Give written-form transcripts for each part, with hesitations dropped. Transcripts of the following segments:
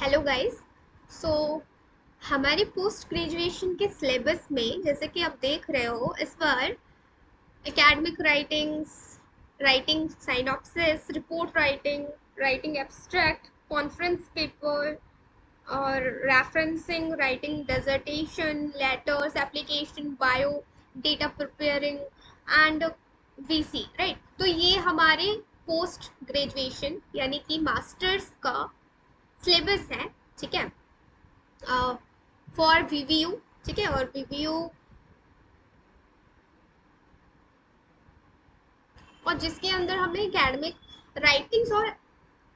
Hello guys. सो हमारे post graduation के syllabus में जैसे कि आप देख रहे हो इस बार academic writings, writing synopsis, report writing, writing abstract, conference paper और referencing, writing dissertation, letters, application, bio, data preparing and VC, right. तो ये हमारे पोस्ट ग्रेजुएशन यानी कि मास्टर्स का सिलेबस है, ठीक है, फॉर वीवीयू। ठीक है, और वीवीयू और जिसके अंदर हमें एकेडमिक राइटिंग्स और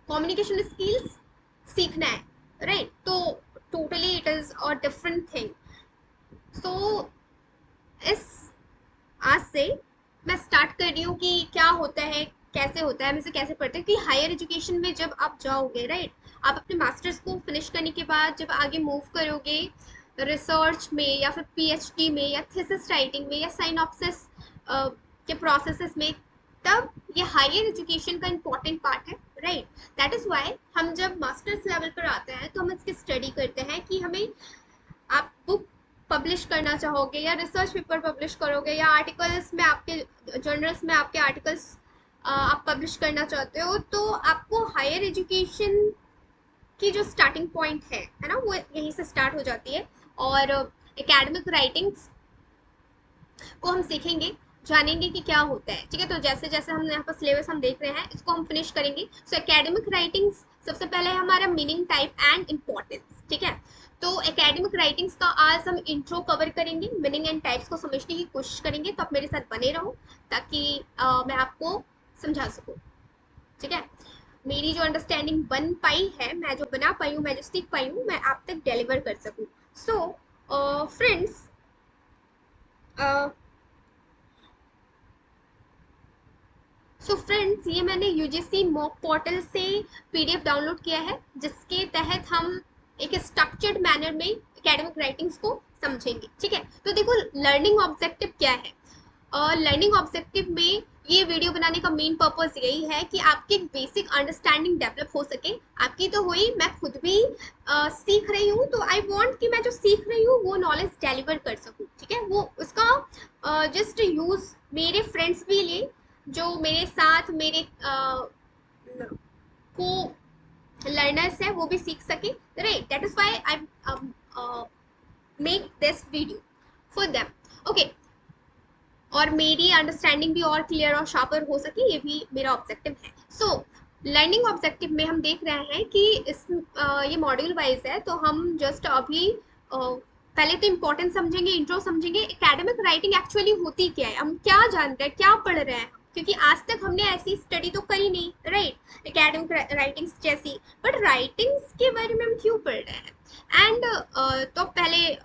कम्युनिकेशन स्किल्स सीखना है, राइट। तो totally it is a different thing. So इस आज से मैं स्टार्ट कर रही हूँ कि क्या होता है, कैसे होता है, हम इसे कैसे पढ़ते हैं कि हायर एजुकेशन में जब आप जाओगे, राइट, आप अपने मास्टर्स को फिनिश करने के बाद जब आगे मूव करोगे रिसर्च में या फिर पीएचडी में या थीसिस राइटिंग में या साइनॉप्सिस के प्रोसेसेस में, तब ये हायर एजुकेशन का इम्पॉर्टेंट पार्ट है, राइट। दैट इज वाई हम जब मास्टर्स लेवल पर आते हैं तो हम इसकी स्टडी करते हैं कि हमें, आप बुक पब्लिश करना चाहोगे या रिसर्च पेपर पब्लिश करोगे या आर्टिकल्स में आपके जर्नल्स में आपके आर्टिकल्स आप पब्लिश करना चाहते हो, तो आपको हायर एजुकेशन की जो स्टार्टिंग पॉइंट है ना, वो यहीं से स्टार्ट हो जाती है। और एकेडमिक राइटिंग्स को हम सीखेंगे, जानेंगे कि क्या होता है, ठीक है। तो जैसे जैसे हम यहाँ पर सिलेबस हम देख रहे हैं इसको हम फिनिश करेंगे। सो एकेडमिक राइटिंग्स सबसे पहले है हमारा मीनिंग, टाइप एंड इम्पोर्टेंस, ठीक है। तो एकेडमिक राइटिंग्स का आज हम इंट्रो कवर करेंगे, मीनिंग एंड टाइप्स को समझने की कोशिश करेंगे। तो आप मेरे साथ बने रहो ताकि मैं आपको समझा सकूँ, ठीक है। मेरी जो अंडरस्टैंडिंग बन पाई है, मैं जो बना पाई हूँ, मैं जो सीख पाई हूँ, मैं आप तक डिलीवर कर सकूँ। सो फ्रेंड्स, ये मैंने यूजीसी मॉक पोर्टल से पीडीएफ डाउनलोड किया है, जिसके तहत हम एक स्ट्रक्चर्ड मैनर में एकेडमिक राइटिंग्स को समझेंगे, ठीक है। तो देखो, लर्निंग ऑब्जेक्टिव क्या है। और लर्निंग ऑब्जेक्टिव में ये वीडियो बनाने का मेन पर्पस यही है कि आपकी बेसिक अंडरस्टैंडिंग डेवलप हो सके। आपकी तो हुई, मैं खुद भी सीख रही हूँ, तो आई वांट कि मैं जो सीख रही हूँ वो नॉलेज डिलीवर कर सकूँ, ठीक है। वो उसका जस्ट यूज मेरे फ्रेंड्स भी ले, जो मेरे साथ मेरे को लर्नर्स है वो भी सीख सके, right. That is why I make this video for them, okay. और मेरी अंडरस्टैंडिंग भी और क्लियर और शार्पर हो सके, ये भी मेरा ऑब्जेक्टिव है। सो लर्निंग ऑब्जेक्टिव में हम देख रहे हैं कि ये मॉड्यूल वाइज है, तो हम जस्ट अभी पहले तो इम्पोर्टेंट समझेंगे, इंट्रो समझेंगे, एकेडमिक राइटिंग एक्चुअली होती क्या है, हम क्या जान रहे हैं, क्या पढ़ रहे हैं, क्योंकि आज तक हमने ऐसी स्टडी तो करी नहीं, राइट, एकेडमिक राइटिंग्स जैसी। बट राइटिंग्स के बारे में हम क्यों पढ़ रहे हैं, एंड तो पहले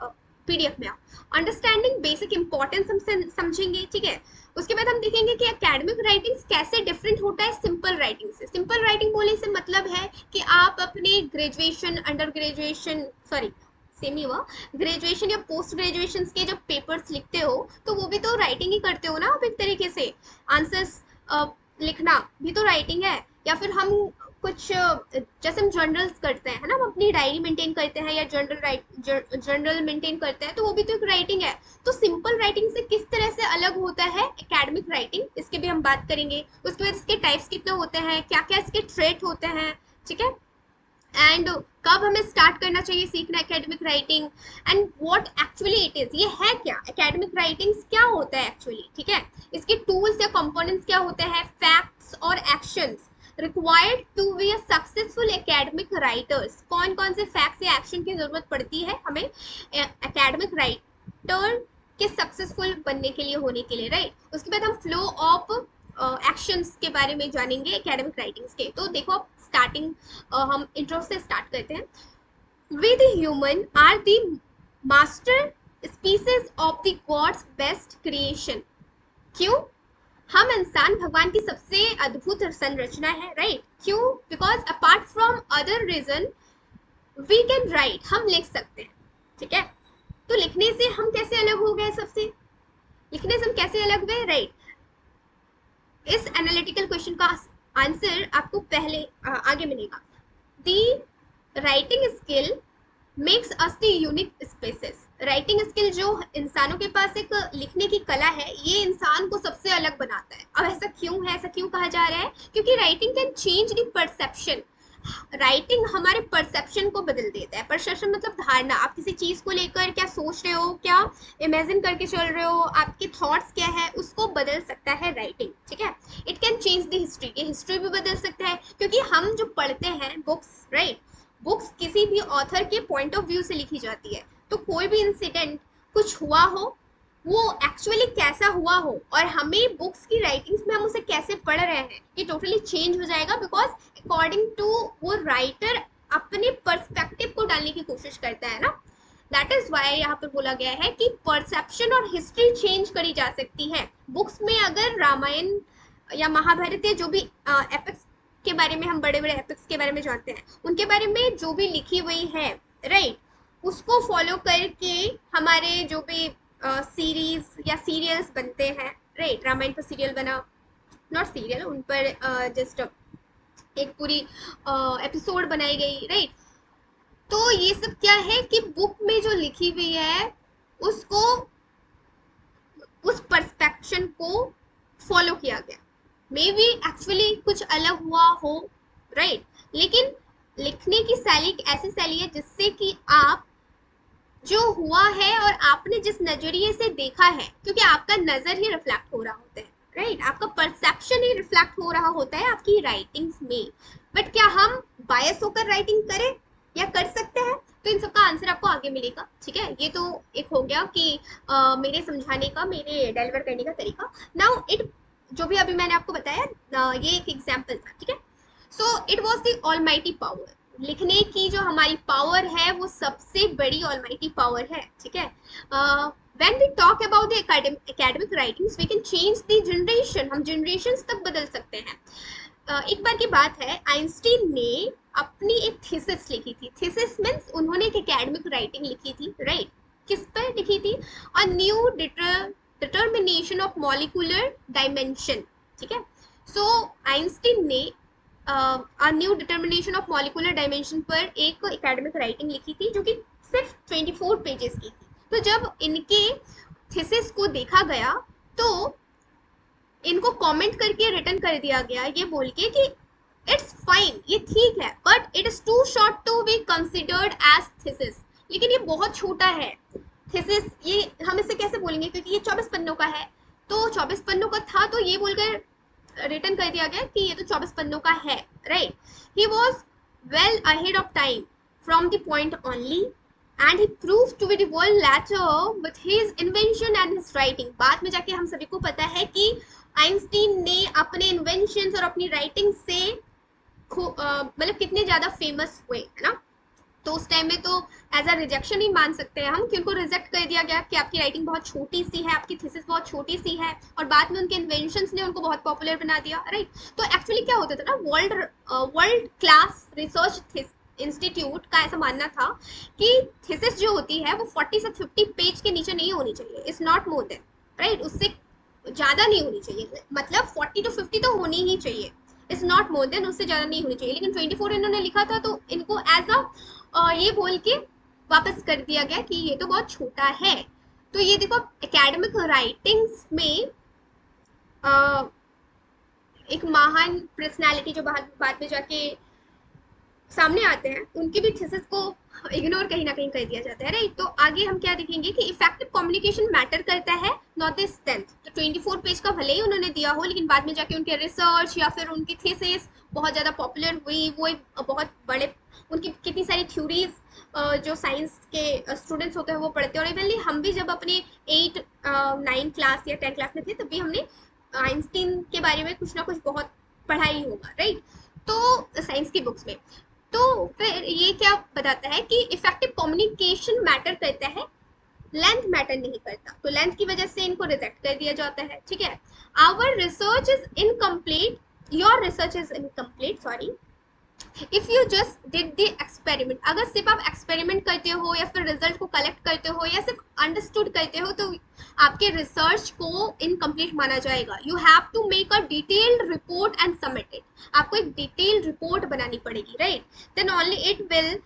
पीडीएफ में आओ, अंडरस्टैंडिंग बेसिक इंपॉर्टेंस हम समझेंगे, ठीक है। उसके बाद हम देखेंगे कि एकेडमिक राइटिंग्स कैसे डिफरेंट होता है सिंपल राइटिंग से। सिंपल राइटिंग बोलने से मतलब है कि आप अपने graduation, under graduation, sorry same ही हुआ, ग्रेजुएशन या पोस्ट ग्रेजुएशन के जब पेपर्स लिखते हो तो वो भी तो राइटिंग ही करते हो ना आप, एक तरीके से आंसर्स लिखना भी तो राइटिंग है। या फिर हम कुछ जैसे हम जर्नल्स करते हैं ना, हम अपनी डायरी मेंटेन करते हैं या जर्नल मेंटेन करते हैं, तो वो भी तो एक राइटिंग है। तो सिंपल राइटिंग से किस तरह से अलग होता है एकेडमिक राइटिंग, इसके भी हम बात करेंगे। उसके बाद इसके टाइप्स कितने होते हैं, क्या क्या इसके ट्रेट होते हैं, ठीक है। एंड कब हमें स्टार्ट करना चाहिए सीखना academic writing, and what actually it is, ये है क्या एकेडमिक राइटिंग्स, क्या होता है एक्चुअली, ठीक है। इसके टूल्स या कंपोनेंट्स क्या होते हैं, फैक्ट्स और actions required to be a successful academic writers. कौन कौन से फैक्ट्स या एक्शन की जरूरत पड़ती है हमें एकेडमिक राइटर के सक्सेसफुल बनने के लिए, होने के लिए, राइट। उसके बाद हम फ्लो ऑफ एक्शंस के बारे में जानेंगे एकेडमिक राइटिंग्स के। तो देखो, स्टार्टिंग हम इंट्रो से स्टार्ट करते हैं। We the human are the master species of the god's best creation. क्यों? हम इंसान भगवान की सबसे अद्भुत संरचना है, राइट। क्यों? Because apart from other reason we can write, हम लिख सकते हैं, ठीक है। तो लिखने से हम कैसे अलग हो गए, सबसे लिखने से हम कैसे अलग हुए, राइट। इस एनालिटिकल क्वेश्चन का आंसर आपको पहले आगे मिलेगा। The writing skill makes us the unique species. Writing skill जो इंसानों के पास एक लिखने की कला है, ये इंसान को सबसे अलग बनाता है। अब ऐसा क्यों है, ऐसा क्यों कहा जा रहा है? क्योंकि writing can change the perception. Writing हमारे परसेप्शन को बदल देता है। परसेप्शन मतलब धारणा, आप किसी चीज को लेकर क्या सोच रहे हो, क्या इमेजिन करके चल रहे हो, आपके थॉट्स क्या है, उसको बदल सकता है राइटिंग, ठीक है। It can change the history, ये हिस्ट्री भी बदल सकता है, क्योंकि हम जो पढ़ते हैं बुक्स, राइट, बुक्स किसी भी ऑथर के पॉइंट ऑफ व्यू से लिखी जाती है। तो कोई भी इंसिडेंट कुछ हुआ हो, वो एक्चुअली कैसा हुआ हो, और हमें बुक्स की राइटिंग्स में हम उसे कैसे पढ़ रहे हैं, ये टोटली चेंज हो जाएगा। बिकॉज अकॉर्डिंग टू वो राइटर अपने पर्सपेक्टिव को डालने की कोशिश करता है ना। दैट इज वाई यहाँ पर बोला गया है कि परसेप्शन और हिस्ट्री चेंज करी जा सकती है। बुक्स में अगर रामायण या महाभारत या जो भी एपिक्स के बारे में, हम बड़े बड़े एपिक्स के बारे में जानते हैं, उनके बारे में जो भी लिखी हुई है, राइट, उसको फॉलो करके हमारे जो भी सीरीज या सीरियल्स बनते हैं, राइट, रामायण पर सीरियल बना, नॉट सीरियल, उन पर जस्ट एक पूरी एपिसोड बनाई गई, राइट। तो ये सब क्या है कि बुक में जो लिखी हुई है उसको, उस परस्पेक्शन को फॉलो किया गया। मे बी एक्चुअली कुछ अलग हुआ हो, राइट, लेकिन लिखने की शैली ऐसी शैली है जिससे कि आप जो हुआ है और आपने जिस नजरिए से देखा है, क्योंकि आपका नजर ही रिफ्लेक्ट हो रहा होता है, राइट, आपका परसेप्शन ही रिफ्लेक्ट हो रहा होता है आपकी राइटिंग्स में। बट क्या हम बायस होकर राइटिंग करें या कर सकते हैं? तो इन सबका आंसर आपको आगे मिलेगा, ठीक है। ये तो एक हो गया कि मेरे समझाने का, मेरे डिलीवर करने का तरीका। नाउ इट, जो भी अभी मैंने आपको बताया, ये एक एग्जाम्पल था, ठीक है। So it was the almighty power. लिखने की जो हमारी पावर है वो सबसे बड़ी ऑलमाइटी पावर है, ठीक है। When we talk about the academic writings, we can change the generation. हम जनरेशंस तक बदल सकते हैं। एक बार की बात है, आइंस्टीन ने अपनी एक थीसिस लिखी थी। थीसिस मीन्स उन्होंने एक एकेडमिक राइटिंग लिखी थी, राइट। किस पर लिखी थी? A new determination of molecular dimension, ठीक है। सो आइंस्टीन ने a new determination of molecular dimension पर एक एकेडमिक राइटिंग लिखी थी, जो कि सिर्फ 24 पेजेस की थी। तो जब इनके थीसिस को देखा गया, तो इनको कमेंट करके रिटर्न कर दिया गया, ये बोल के कि इट्स फाइन, ये ठीक है, but it is too short to be considered as thesis. लेकिन ये बहुत छोटा है थीसिस, ये हम इसे कैसे बोलेंगे, क्योंकि ये 24 पन्नों का है। तो 24 पन्नों का था, तो ये बोलकर रिटर्न कर दिया गया कि ये तो 24 पन्नों का है, right. He was well ahead of time from the point only, and he proved to be the world later with his invention and his writing। बाद में जाके हम सभी को पता है कि आइंस्टीन ने अपने इन्वेंशन और अपनी राइटिंग से मतलब कितने ज्यादा फेमस हुए, है ना। तो उस टाइम में तो एज अ रिजेक्शन ही मान सकते हैं हम कि उनको रिजेक्ट कर दिया गया कि आपकी राइटिंग बहुत छोटी सी है, आपकी थीसिस बहुत छोटी सी है। और बाद में उनके इन्वेंशंस ने उनको बहुत पॉपुलर बना दिया, राइट। तो एक्चुअली क्या होता था ना, वर्ल्ड क्लास रिसर्च इंस्टीट्यूट का ऐसा मानना था कि थीसिस जो होती है वो 40 से 50 पेज के नीचे नहीं होनी चाहिए, it's not more than, right. उससे ज़्यादा नहीं होनी चाहिए, मतलब 40 to 50 तो होनी ही चाहिए, इट्स नॉट मोर देन, उससे ज़्यादा नहीं होनी चाहिए। लेकिन 24 इन्होंने लिखा था, तो इनको एज अ ये बोल के वापस कर दिया गया कि ये तो बहुत छोटा है। तो ये देखो, एकेडमिक राइटिंग्स में आ, एक महान पर्सनैलिटी जो बाद में जाके सामने आते हैं, उनकी भी थीसिस को इग्नोर कहीं ना कहीं कर दिया जाता है, राइट। तो आगे हम क्या देखेंगे कि इफेक्टिव कम्युनिकेशन मैटर करता है, नॉट द स्ट्रेंथ। तो 24 पेज का भले ही उन्होंने दिया हो, लेकिन बाद में जाके उनके रिसर्च या फिर उनकी थीसिस बहुत ज़्यादा पॉपुलर हुई, वो एक बहुत बड़े, उनकी कितनी सारी थ्योरीज जो साइंस के स्टूडेंट्स होते हैं वो पढ़ते हैं। और इवनली हम भी जब अपने 8 9 क्लास या 10 क्लास में थे, तब भी हमने आइंस्टीन के बारे में कुछ ना कुछ बहुत पढ़ा ही होगा, राइट। तो साइंस की बुक्स में, तो फिर ये क्या बताता है कि इफेक्टिव कम्युनिकेशन मैटर करता है, लेंथ मैटर नहीं करता। तो लेंथ की वजह से इनको रिजेक्ट कर दिया जाता है, ठीक है। Our research is incomplete, your research is incomplete, sorry, if you just did the experiment. अगर सिर्फ आप एक्सपेरिमेंट करते हो या फिर रिजल्ट को कलेक्ट करते हो या सिर्फ अंडरस्टूड करते हो, तो आपके रिसर्च को इनकम्प्लीट माना जाएगा. You have to make a detailed report and submit it. आपको एक डिटेल्ड रिपोर्ट बनानी पड़ेगी, right? Then only it will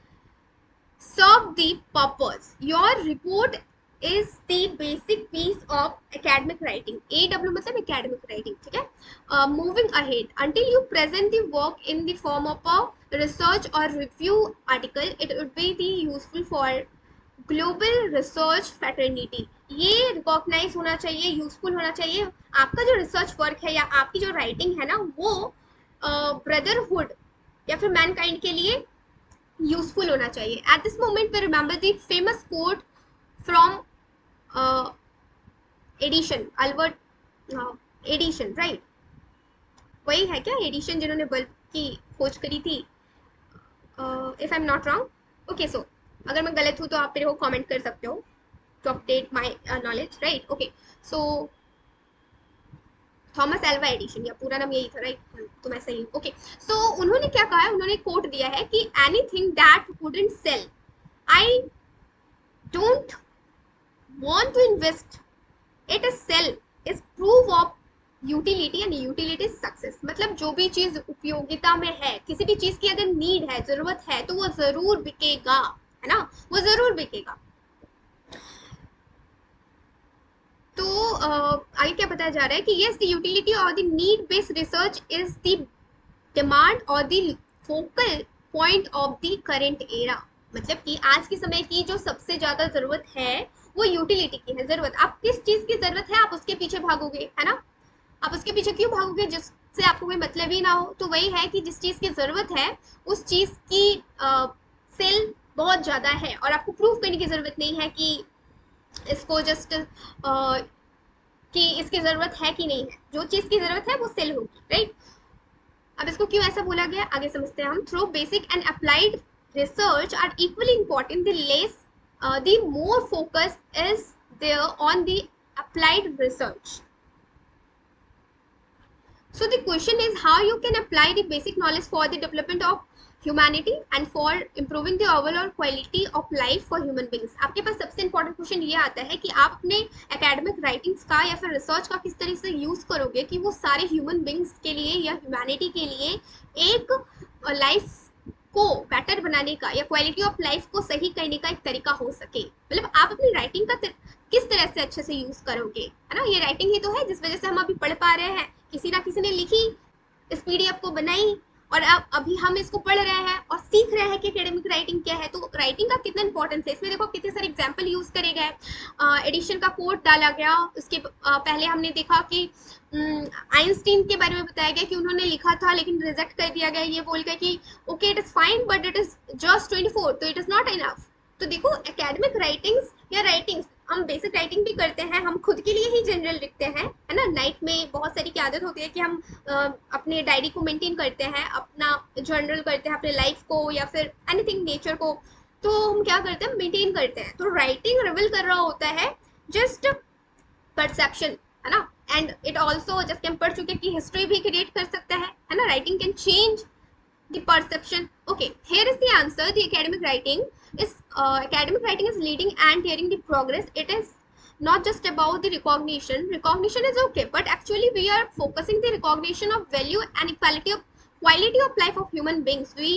serve the purpose. Your report is the basic piece of academic writing. AW मतलब academic writing, ठीक है? Moving ahead, until you present the work in the form of a research or review article, it would be the useful for global research fraternity. ये recognize होना चाहिए, useful होना चाहिए. आपका जो research work है या आपकी जो writing है ना, वो brotherhood या फिर mankind के लिए यूजफुल होना चाहिए. At this moment we remember the famous quote from Edison, Albert Edison, right? वही है क्या एडिशन जिन्होंने बल्ब की खोज करी थी? If I am not wrong. Okay, so अगर मैं गलत हूँ तो आप मेरे को कमेंट कर सकते हो to update my knowledge, right? Okay, so Thomas Alva Edison, या पूरा नाम यही था, राइट? तो मैं सही हूँ. ओके, सो उन्होंने क्या कहा है, उन्होंने कोट दिया है कि anything that wouldn't sell, I don't want to invest it is sell is proof of utility and utility is success. मतलब जो भी चीज उपयोगिता में है, किसी भी चीज की अगर नीड है, जरूरत है, तो वो जरूर बिकेगा, है ना? वो जरूर बिकेगा. तो आगे क्या बताया जा रहा है कि yes the utility or the need based research is the demand or the focal point of the current era. मतलब कि आज के समय की जो सबसे ज्यादा जरूरत है वो यूटिलिटी की है. जरूरत, आप किस चीज की जरूरत है आप उसके पीछे भागोगे, है ना? आप उसके पीछे क्यों भागोगे जिससे आपको कोई मतलब ही ना हो? तो वही है कि जिस चीज की जरूरत है उस चीज की सेल बहुत ज्यादा है और आपको प्रूफ करने की जरूरत नहीं है कि इसको जस्ट कि इसकी जरूरत है कि नहीं है. जो चीज की जरूरत है वो सेल होगी, राइट? अब इसको क्यों ऐसा बोला गया आगे समझते हैं हम. Through basic and applied research are equally important, the less the more focus is there on the applied research. So the question is how you can apply the basic knowledge for the development of humanity and for improving the overall quality of life for human beings. आपके पास सबसे important question ये आता है कि आप अपने academic writings का या फिर research का किस तरह से use करोगे कि वो सारे human beings के लिए या humanity के लिए एक life को बेटर बनाने का या क्वालिटी ऑफ लाइफ को सही करने का एक तरीका हो सके. मतलब आप अपनी राइटिंग का किस तरह से अच्छे से यूज करोगे, है ना? ये राइटिंग ही तो है जिस वजह से हम अभी पढ़ पा रहे हैं. किसी ना किसी ने लिखी, इस पीडीएफ को बनाई और अब अभी हम इसको पढ़ रहे हैं और सीख रहे हैं कि एकेडमिक राइटिंग क्या है. तो राइटिंग का कितना इंपॉर्टेंस है इसमें देखो कितने सारे एग्जाम्पल यूज करे गए. एडिशन का कोट डाला गया, उसके पहले हमने देखा कि आइंस्टीन के बारे में बताया गया कि उन्होंने लिखा था लेकिन रिजेक्ट कर दिया गया ये बोल के कि okay it is fine but it is just 24, तो इट इज नॉट इनफ. तो देखो एकेडमिक राइटिंग्स या राइटिंग्स, हम बेसिक राइटिंग भी करते हैं, हम खुद के लिए ही जनरल लिखते हैं, है ना? नाइट में बहुत सारी की आदत होती है कि हम अपने डायरी को मेंटेन करते हैं, अपना जर्नल करते हैं अपने लाइफ को या फिर एनीथिंग नेचर को. तो हम क्या करते हैं, मेंटेन करते हैं. तो राइटिंग रिवील कर रहा होता है जस्ट परसेप्शन, है ना? एंड इट ऑल्सो जैसे हम पढ़ चुके कि हिस्ट्री भी क्रिएट कर सकता है ना? Writing can change the perception. Okay, here is the answer. The academic writing is leading and tearing the progress. It is not just about the recognition is okay, but actually we are focusing the recognition of value and quality of life of human beings. We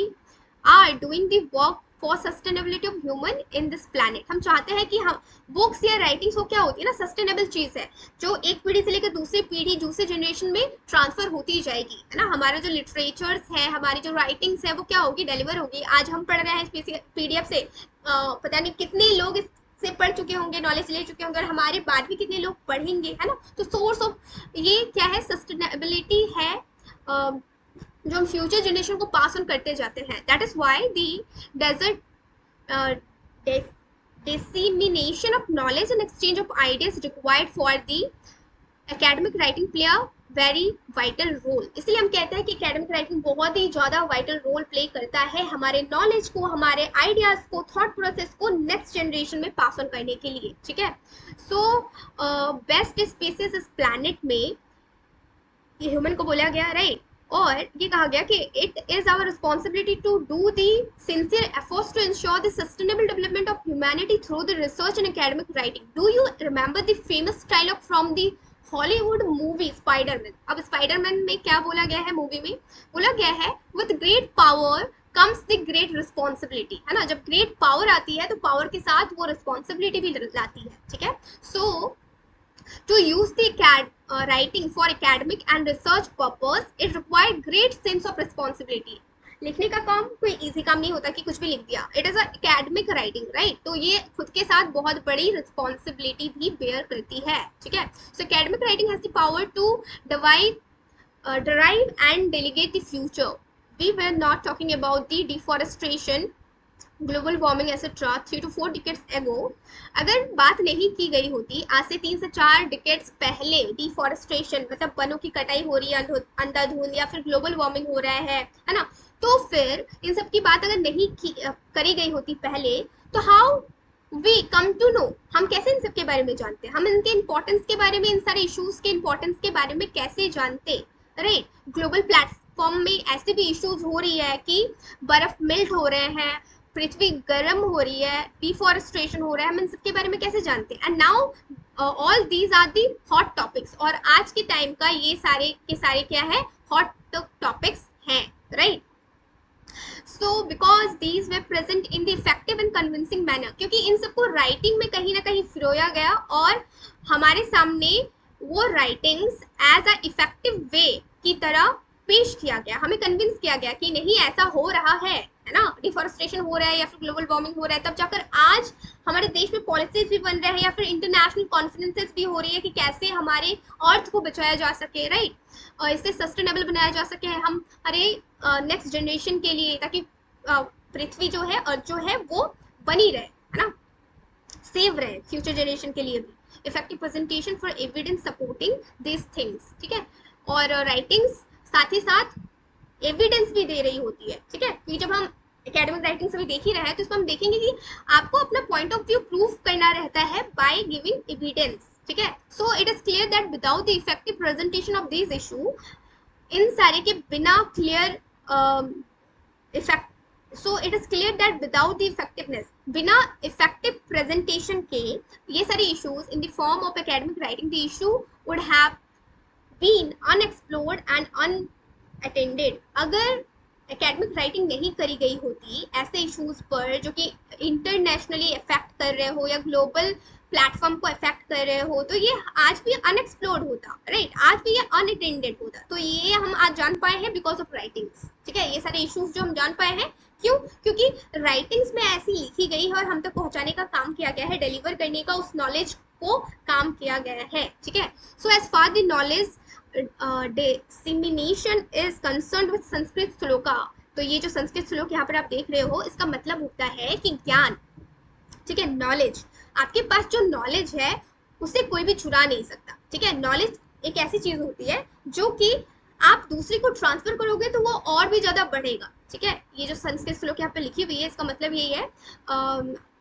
are doing the work for sustainability of human in this planet. हम चाहते हैं कि हम books या writings वो क्या होती है ना, सस्टेनेबल चीज है जो एक पीढ़ी से लेकर दूसरी पीढ़ी दूसरे जनरेशन में ट्रांसफर होती जाएगी, है ना? हमारा जो लिटरेचर्स है, हमारी जो राइटिंग्स है वो क्या होगी, डिलीवर होगी. आज हम पढ़ रहे हैं पीडीएफ से, पता नहीं कितने लोग से पढ़ चुके होंगे, नॉलेज ले चुके होंगे और हमारे बाद भी कितने लोग पढ़ेंगे, है ना? तो सोर्स ऑफ ये क्या है, सस्टेनेबिलिटी है जो हम फ्यूचर जनरेशन को पास ऑन करते जाते हैं. That is why the dissemination of knowledge and exchange of ideas required for the academic writing play a very vital role. इसलिए हम कहते हैं कि academic writing बहुत ही ज़्यादा vital role play करता है हमारे knowledge को, हमारे ideas को, thought process को next generation में pass on करने के लिए. ठीक है? So best species इस planet में ये ह्यूमन को बोला गया, राइट? और ये कहा गया कि it is our responsibility to do the sincere efforts to ensure the sustainable development of humanity through the research and academic writing. Do you remember the famous dialogue from the Hollywood movie Spiderman? अब Spiderman में क्या बोला गया है movie में? बोला गया है with great power comes the great responsibility, है ना. जब ग्रेट पावर आती है तो पावर के साथ वो रिस्पॉन्सिबिलिटी भी लाती है. ठीक है. सो to use the writing for academic and research purpose, it required great sense of responsibility. लिखने का काम कोई इजी काम नहीं होता कि कुछ भी लिख दिया. It is academic writing, right. तो ये खुद के साथ बहुत बड़ी रिस्पॉन्सिबिलिटी भी बेयर करती है. ठीक है. So academic writing has the power to derive and delegate the future. We were not talking about the deforestation, global warming etcetera 3 to 4 decades एगो. अगर बात नहीं की गई होती आज से 3 से 4 डिकेड्स पहले, डिफॉरेस्टेशन मतलब वनों की कटाई हो रही है अंधाधुंध, या फिर ग्लोबल वार्मिंग हो रहा है ना, तो फिर इन सब की बात अगर नहीं करी गई होती पहले, तो how we come to know, हम कैसे इन सब के बारे में जानते, हम इनके इंपॉर्टेंस के बारे में, इन सारे इश्यूज के इंपॉर्टेंस के बारे में कैसे जानते, राइट. ग्लोबल प्लेटफॉर्म में ऐसे भी इश्यूज हो रही है कि बर्फ मेल्ट हो रहे हैं, पृथ्वी गर्म हो रही है, डिफॉरेस्टेशन हो रहा है, हम इन सब के बारे में कैसे जानते हैं. And now all these are the hot topics, और आज के टाइम का ये सारे के सारे क्या है, हॉट टॉपिक्स हैं, right. So because these way present in the effective and convincing manner, क्योंकि इन सबको राइटिंग में कहीं ना कहीं फिरोया गया और हमारे सामने वो writings as a effective way की तरह पेश किया गया, हमें कन्विंस किया गया कि नहीं ऐसा हो रहा है ना, डिफॉरेस्टेशन हो रहा है या फिर ग्लोबल वार्मिंग हो रहा है. तब जाकर आज हमारे देश में पॉलिसीज भी बन रहे हैं या फिर इंटरनेशनल कॉन्फ्रेंसेस भी हो रही है कि कैसे हमारे अर्थ को बचाया जा सके, राइट. और इससे सस्टेनेबल बनाया जा सके हम हमारे नेक्स्ट जनरेशन के लिए, ताकि पृथ्वी जो है, अर्थ जो है, वो बनी रहे, है ना, सेव रहे फ्यूचर जनरेशन के लिए भी. Effective presentation for evidence supporting this things. ठीक है. और राइटिंग्स साथ ही साथ एविडेंस भी दे रही होती है. ठीक है. क्योंकि जब हम एकेडमिक राइटिंग से भी देख ही रहे हैं तो इसमें हम देखेंगे कि आपको अपना पॉइंट ऑफ व्यू प्रूव करना रहता है बाय गिविंग एविडेंस. ठीक है. So it is clear that without the effective presentation of this issue, इन सारे के बिना clear effect, so it is clear that without the effectiveness, बिना इफेक्टिव प्रेजेंटेशन के ये सारे issues in the form of academic writing, the issue would have been unexplored and unattended. अगर academic writing नहीं करी गई होती ऐसे इश्यूज पर जो कि इंटरनेशनली इफेक्ट कर रहे हो या ग्लोबल प्लेटफॉर्म को इफेक्ट कर रहे हो, तो ये आज भी अनएक्सप्लोर्ड होता, राइट. आज भी ये अनअटेंडेड होता. तो ये हम आज जान पाए हैं बिकॉज ऑफ राइटिंग्स. ठीक है. ये सारे इश्यूज जो हम जान पाए हैं, क्यों? क्योंकि राइटिंग्स में ऐसी लिखी गई है और हम तक पहुंचाने का काम किया गया है, डिलीवर करने का उस नॉलेज को काम किया गया है. ठीक है. So as far the knowledge dissemination is concerned with Sanskrit shloka, तो ये जो संस्कृत श्लोक यहाँ पर आप देख रहे हो, इसका मतलब होता है कि ज्ञान. ठीक है. नॉलेज, आपके पास जो नॉलेज है उसे कोई भी चुरा नहीं सकता. ठीक है. नॉलेज एक ऐसी चीज होती है जो कि आप दूसरे को ट्रांसफर करोगे तो वो और भी ज्यादा बढ़ेगा. ठीक है. ये जो संस्कृत श्लोक यहाँ पे लिखी हुई है, इसका मतलब यही है,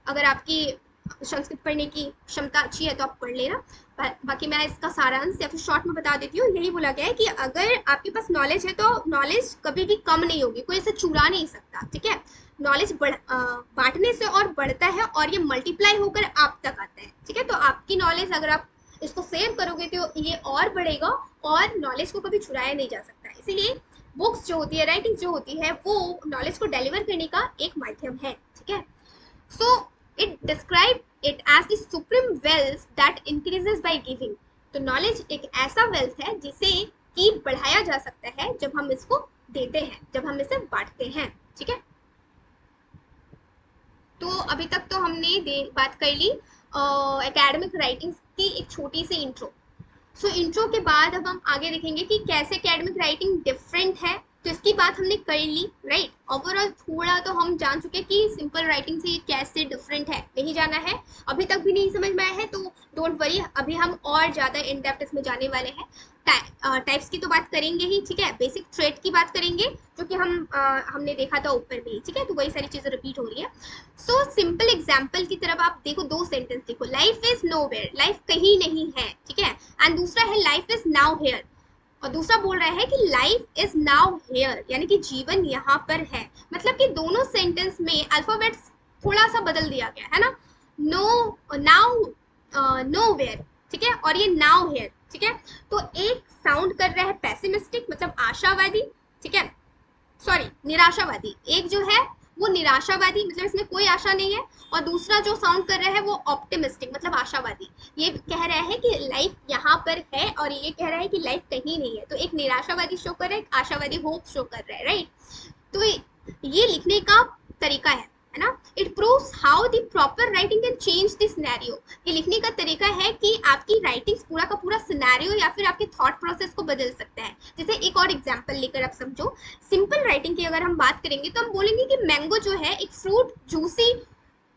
अगर आपकी संस्कृत पढ़ने की क्षमता अच्छी है तो आप पढ़ लेना. बाकी मैं इसका सारांश या फिर शॉर्ट में बता देती हूँ. यही बोला गया है कि अगर आपके पास नॉलेज है तो नॉलेज कभी भी कम नहीं होगी, कोई इसे चुरा नहीं सकता. ठीक है. नॉलेज बांटने से और बढ़ता है और ये मल्टीप्लाई होकर आप तक आता है. ठीक है. तो आपकी नॉलेज अगर आप इसको सेव करोगे तो ये और बढ़ेगा और नॉलेज को कभी चुराया नहीं जा सकता. इसीलिए बुक्स जो होती है, राइटिंग जो होती है, वो नॉलेज को डिलीवर करने का एक माध्यम है. ठीक है. सो it describe it as the supreme wealth that increases by giving. तो नॉलेज एक ऐसा वेल्थ है जिसे कि बढ़ाया जा सकता है जब हम इसको देते हैं, जब हम इसे बांटते हैं. ठीक है. तो अभी तक तो हमने बात कर ली एकेडमिक राइटिंग्स की एक छोटी सी इंट्रो. सो इंट्रो के बाद अब हम आगे देखेंगे कि कैसे एकेडमिक राइटिंग डिफरेंट है. तो इसकी बात हमने कर ली, राइट. ओवरऑल थोड़ा तो हम जान चुके कि सिंपल राइटिंग से कैसे डिफरेंट है. नहीं जाना है, अभी तक भी नहीं समझ में आया है तो डोंट वरी, अभी हम और ज़्यादा इन डेप्थ इसमें जाने वाले हैं. टाइप्स की तो बात करेंगे ही. ठीक है. बेसिक थ्रेड की बात करेंगे जो कि हमने देखा था ऊपर में. ठीक है. तो वही सारी चीज़ें रिपीट हो रही है. सो सिंपल एग्जाम्पल की तरफ आप देखो, 2 सेंटेंस देखो. लाइफ इज नोवेयर, लाइफ कहीं नहीं है. ठीक है. एंड दूसरा है लाइफ इज नाउ हेयर. और दूसरा बोल रहा है कि लाइफ इज नाउ हेयर, यानी कि जीवन यहाँ पर है। मतलब कि दोनों सेंटेंस में अल्फाबेट्स थोड़ा सा बदल दिया गया है ना। नो, नाउ, नो वेयर, ठीक है, और ये नाउ हेयर, ठीक है। तो एक साउंड कर रहा है पैसिमिस्टिक, मतलब आशावादी, ठीक है, सॉरी निराशावादी। एक जो है वो निराशावादी, मतलब इसमें कोई आशा नहीं है। और दूसरा जो साउंड कर रहा है वो ऑप्टिमिस्टिक, मतलब आशावादी। ये कह रहा है कि लाइफ यहाँ पर है और ये कह रहा है कि लाइफ कहीं नहीं है। तो एक निराशावादी शो कर रहा है, एक आशावादी होप शो कर रहा है, राइट। तो ये लिखने का तरीका है ना। It proves how the proper writing can change the scenario. ये लिखने का तरीका है कि आपकी राइटिंग पूरा का पूरा सिनेरियो या फिर आपके थॉट प्रोसेस को बदल सकता है। जैसे एक और एग्जांपल लेकर आप समझो। सिंपल राइटिंग की अगर हम बात करेंगे तो हम बोलेंगे कि मैंगो जो है एक फ्रूट, जूसी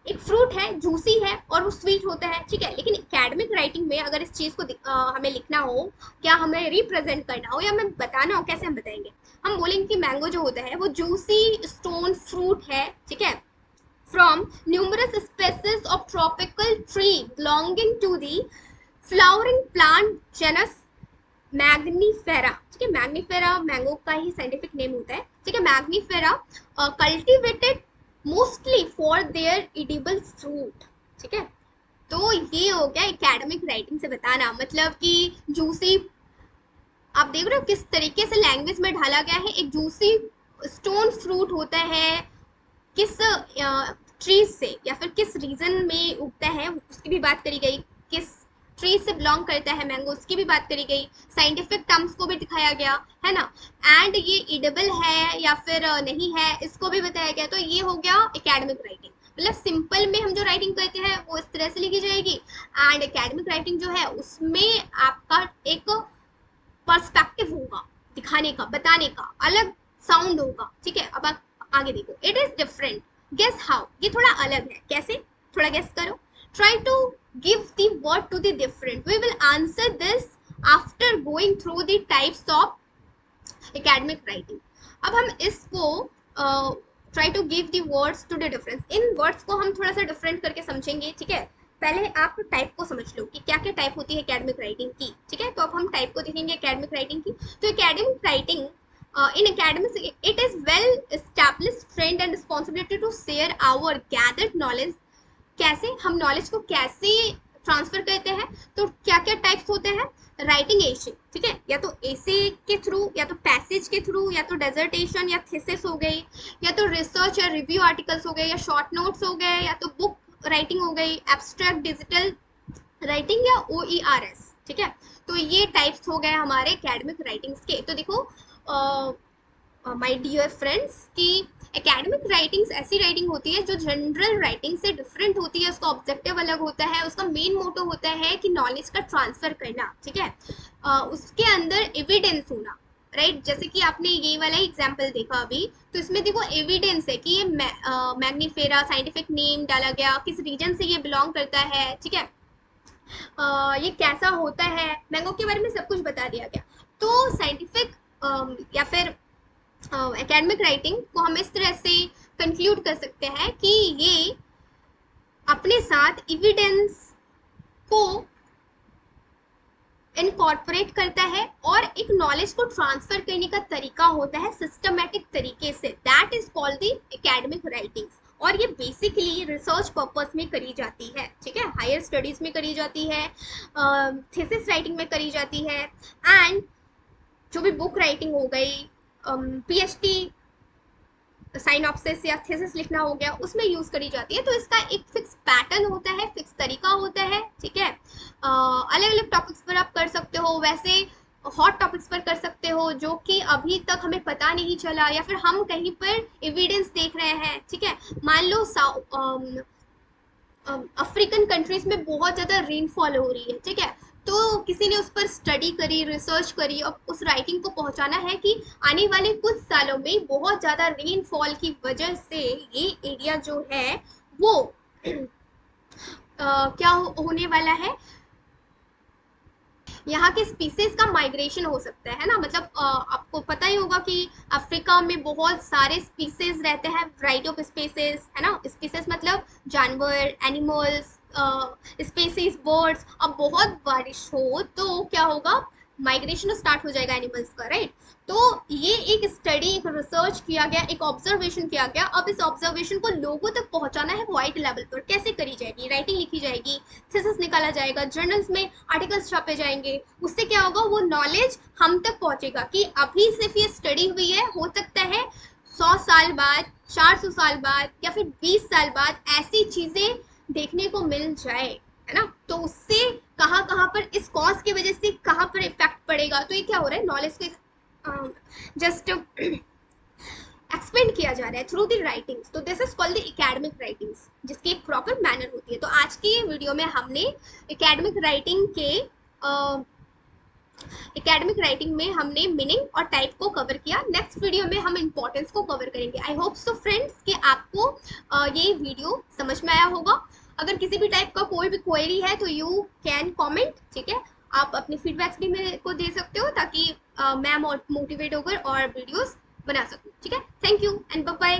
एक फ्रूट है, जूसी है और वो स्वीट होता है, ठीक है। लेकिन एकेडमिक राइटिंग में अगर इस चीज को हमें लिखना हो, क्या हमें रिप्रेजेंट करना हो या हमें बताना हो, कैसे हम बताएंगे। हम बोलेंगे कि मैंगो जो होता है वो जूसी स्टोन फ्रूट है, ठीक है, from numerous species of tropical tree belonging to the flowering plant genus Mangifera, ठीक है। मैग्नीफेरा मैंगो का ही साइंटिफिक नेम होता है, ठीक है। Mangifera cultivated mostly for their edible fruit, ठीक है। तो ये हो गया एकेडमिक राइटिंग से बताना, मतलब कि जूसी, आप देख रहे हो किस तरीके से लैंग्वेज में ढाला गया है। एक जूसी स्टोन फ्रूट होता है, किस ट्रीज से या फिर किस रीजन में उगता है उसकी भी बात करी गई, किस ट्री से बिलोंग करता है मैंगो उसकी भी बात करी गई, साइंटिफिक टर्म्स को भी दिखाया गया है ना। एंड ये इडेबल है या फिर नहीं है इसको भी बताया गया। तो ये हो गया एकेडमिक राइटिंग। मतलब सिंपल में हम जो राइटिंग करते हैं वो इस तरह से लिखी जाएगी, एंड एकेडमिक राइटिंग जो है उसमें आपका एक पर्सपेक्टिव होगा, दिखाने का, बताने का, अलग साउंड होगा, ठीक है। अब आप आगे देखो। It is different, guess how, ये थोड़ा अलग है, कैसे, थोड़ा गेस करो। Try to give the word to the different, we will answer this after going through the types of academic writing. अब हम इसको try to give the words to the difference, इन वर्ड्स को हम थोड़ा सा डिफरेंट करके समझेंगे, ठीक है। पहले आप टाइप को समझ लो कि क्या क्या टाइप होती है एकेडमिक राइटिंग की, ठीक है। तो अब हम टाइप को देखेंगे एकेडमिक राइटिंग की। तो academic writing in academics it is well established trend and responsibility to share our gathered knowledge। कैसे हम नॉलेज को कैसे ट्रांसफर करते हैं, तो क्या क्या टाइप्स होते हैं। राइटिंग एसे, ठीक है, या तो एसे के थ्रू, या तो पैसेज के थ्रू, या तो डेजर्टेशन या थीसिस हो गई, या तो रिसर्च या रिव्यू आर्टिकल्स हो गए, या शॉर्ट नोट्स हो गए, या तो बुक राइटिंग हो गई, एब्स्ट्रैक्ट डिजिटल राइटिंग या OERS, ठीक है। तो ये टाइप्स हो गए हमारे एकेडमिक राइटिंग्स के। तो देखो माय डियर फ्रेंड्स कि एकेडमिक राइटिंग्स ऐसी राइटिंग होती है जो जनरल राइटिंग से डिफरेंट होती है, उसका ऑब्जेक्टिव अलग होता है, उसका मेन मोटो होता है कि नॉलेज का ट्रांसफर करना, ठीक है। उसके अंदर एविडेंस होना, राइट। जैसे कि आपने ये वाला एग्जाम्पल देखा अभी, तो इसमें देखो एविडेंस है कि ये मैग्नीफेरा साइंटिफिक नेम डाला गया, किस रीजन से ये बिलोंग करता है, ठीक है। ये कैसा होता है, मैंगो के बारे में सब कुछ बता दिया गया। तो साइंटिफिक या फिर एकेडमिक राइटिंग को हम इस तरह से कंक्लूड कर सकते हैं कि ये अपने साथ एविडेंस को इनकॉर्पोरेट करता है और एक नॉलेज को ट्रांसफर करने का तरीका होता है सिस्टमेटिक तरीके से, that is called the academic writings. और ये बेसिकली रिसर्च पर्पस में करी जाती है, ठीक है, हायर स्टडीज में करी जाती है, थीसिस राइटिंग में करी जाती है, एंड जो भी बुक राइटिंग हो गई, PhD साइनॉप्सिस या थीसिस लिखना हो गया, उसमें यूज करी जाती है। तो इसका एक फिक्स पैटर्न होता है, फिक्स तरीका होता है, ठीक है। अलग अलग टॉपिक्स पर आप कर सकते हो, वैसे हॉट टॉपिक्स पर कर सकते हो जो कि अभी तक हमें पता नहीं चला, या फिर हम कहीं पर एविडेंस देख रहे हैं, ठीक है। मान लो अफ्रीकन कंट्रीज में बहुत ज़्यादा रेनफॉल हो रही है, ठीक है। तो किसी ने उस पर स्टडी करी, रिसर्च करी और उस राइटिंग को पहुंचाना है कि आने वाले कुछ सालों में बहुत ज़्यादा रेनफॉल की वजह से ये एरिया जो है वो क्या होने वाला है, यहाँ के स्पीसीज का माइग्रेशन हो सकता है ना। मतलब आपको पता ही होगा कि अफ्रीका में बहुत सारे स्पीसीज रहते हैं, वैरायटी ऑफ स्पीसीज है ना। स्पीसीज मतलब जानवर, एनिमल्स, स्पीसीज बर्ड्स। अब बहुत बारिश हो तो क्या होगा, माइग्रेशन स्टार्ट हो जाएगा एनिमल्स का, राइट। तो ये एक स्टडी, एक रिसर्च किया गया, एक ऑब्जर्वेशन किया गया। अब इस ऑब्जर्वेशन को लोगों तक पहुंचाना है वाइड लेवल पर। कैसे करी जाएगी? राइटिंग लिखी जाएगी, थीसिस निकाला जाएगा, जर्नल्स में आर्टिकल्स छापे जाएंगे। उससे क्या होगा, वो नॉलेज हम तक पहुंचेगा कि अभी सिर्फ ये स्टडी हुई है, हो सकता है 100 साल बाद, 400 साल बाद या फिर 20 साल बाद ऐसी चीजें देखने को मिल जाए, है ना। तो उससे कहाँ कहाँ पर इस कॉज की वजह से कहाँ पर इफेक्ट पड़ेगा। तो ये क्या हो रहा है, नॉलेज को जस्ट एक्सपेंड किया जा रहा है थ्रू द राइटिंग्स। तो this is called the academic writings, जिसकी एक प्रॉपर मैनर होती है। तो आज की वीडियो में हमने एकेडमिक राइटिंग के एकेडमिक राइटिंग में हमने मीनिंग और टाइप को कवर किया। नेक्स्ट वीडियो में हम इंपॉर्टेंस को कवर करेंगे। आई होप सो फ्रेंड्स कि आपको ये वीडियो समझ में आया होगा। अगर किसी भी टाइप का कोई भी क्वेरी है तो यू कैन कमेंट, ठीक है। आप अपने फीडबैक्स भी मेरे को दे सकते हो ताकि मैं मोटिवेट होकर और वीडियोस बना सकूं, ठीक है। Thank you and bye bye.